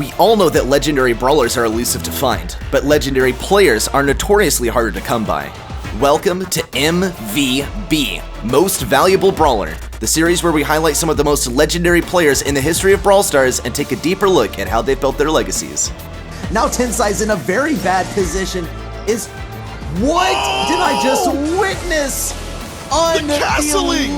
We all know that legendary brawlers are elusive to find, but legendary players are notoriously harder to come by. Welcome to MVP, Most Valuable Brawler, the series where we highlight some of the most legendary players in the history of Brawl Stars and take a deeper look at how they've built their legacies. Now Tensai's in a very bad position. What did I just witness? The castling!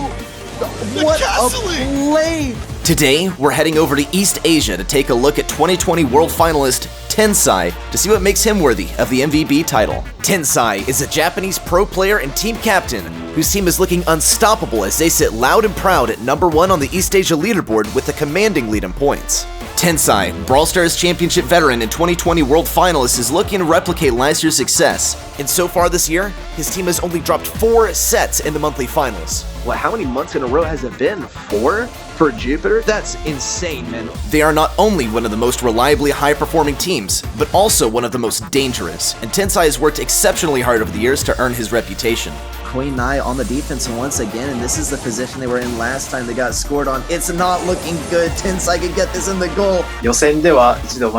What a play! Today, we're heading over to East Asia to take a look at 2020 World Finalist Tensai to see what makes him worthy of the MVP title. Tensai is a Japanese pro player and team captain whose team is looking unstoppable as they sit loud and proud at #1 on the East Asia leaderboard with a commanding lead in points. Tensai, Brawl Stars Championship veteran and 2020 World Finalist, is looking to replicate last year's success. And so far this year, his team has only dropped 4 sets in the monthly finals. What, how many months in a row has it been? 4? For Jupiter? That's insane, man. They are not only one of the most reliably high-performing teams, but also one of the most dangerous, and Tensai has worked exceptionally hard over the years to earn his reputation. Queen Nai on the defense once again, and this is the position they were in last time they got scored on. It's not looking good. Tensai can get this in the goal. 予選では一度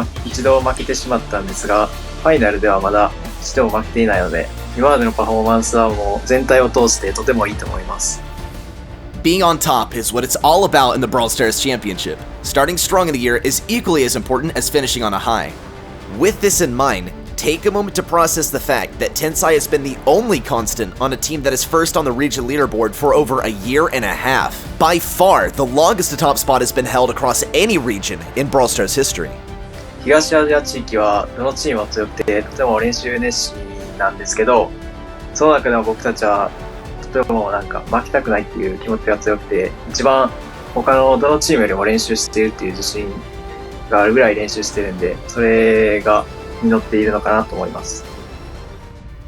負けてしまったんですが、ファイナルではまだ一度も負けていないので、今までのパフォーマンスはもう全体を通してとてもいいと思います。Being on top is what it's all about in the Brawl Stars Championship. Starting strong in the year is equally as important as finishing on a high. With this in mind, take a moment to process the fact that Tensai has been the only constant on a team that is first on the region leaderboard for over a year and a half. By far, the longest atop spot has been held across any region in Brawl Stars history. 東アジア地域はどのチームも強くてとても練習熱心なんですけど、その中でも僕たちはとてもなんか負けたくないっていう気持ちが強くて、一番他のどのチームよりも練習しているっていう自信があるぐらい練習してるんで、それが実っているのかなと思います。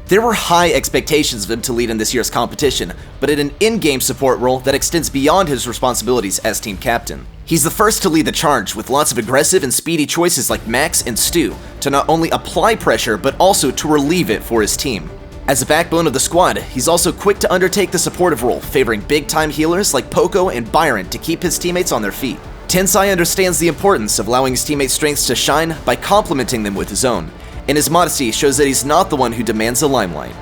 There were high expectations of him to lead in this year's competition, but in an in-game support role that extends beyond his responsibilities as team captain. He's the first to lead the charge with lots of aggressive and speedy choices like Max and Stu to not only apply pressure but also to relieve it for his team. As a backbone of the squad, he's also quick to undertake the supportive role, favoring big-time healers like Poco and Byron to keep his teammates on their feet. Tensai understands the importance of allowing his teammates' strengths to shine by complementing them with his own, and his modesty shows that he's not the one who demands the limelight.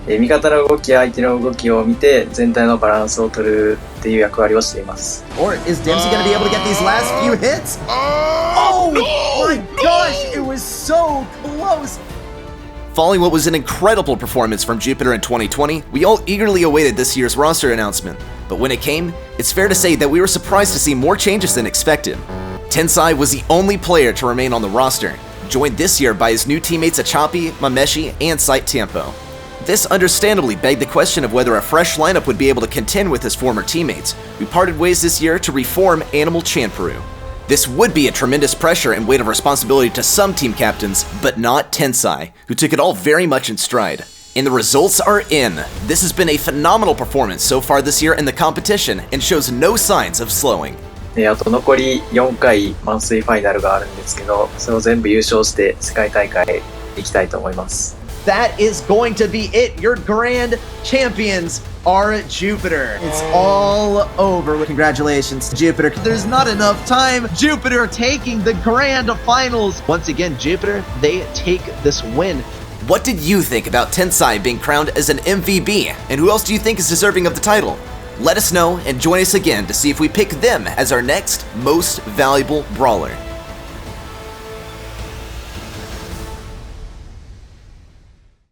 味方の動きや相手の動きを見て全体のバランスを取るっていう役割をしています。Or is Dempsey going to be able to get these last few hits? Oh my gosh, it was so close! Following what was an incredible performance from Jupiter in 2020, we all eagerly awaited this year's roster announcement. But when it came, it's fair to say that we were surprised to see more changes than expected. Tensai was the only player to remain on the roster, joined this year by his new teammates Achapi, Mameshi, and Sight Tempo. This understandably begged the question of whether a fresh lineup would be able to contend with his former teammates, who parted ways this year to reform Animal Chanperu. This would be a tremendous pressure and weight of responsibility to some team captains, but not Tensai, who took it all very much in stride. And the results are in. This has been a phenomenal performance so far this year in the competition and shows no signs of slowing. あと残り4回マンスリーファイナルがあるんですけど、それを全部優勝して世界大会行きたいと思います。That is going to be it. Your grand champions are Jupiter. It's all over. Congratulations to Jupiter. There's not enough time. Jupiter taking the grand finals. Once again, Jupiter, they take this win. What did you think about Tensai being crowned as an MVP? And who else do you think is deserving of the title? Let us know and join us again to see if we pick them as our next Most Valuable Brawler.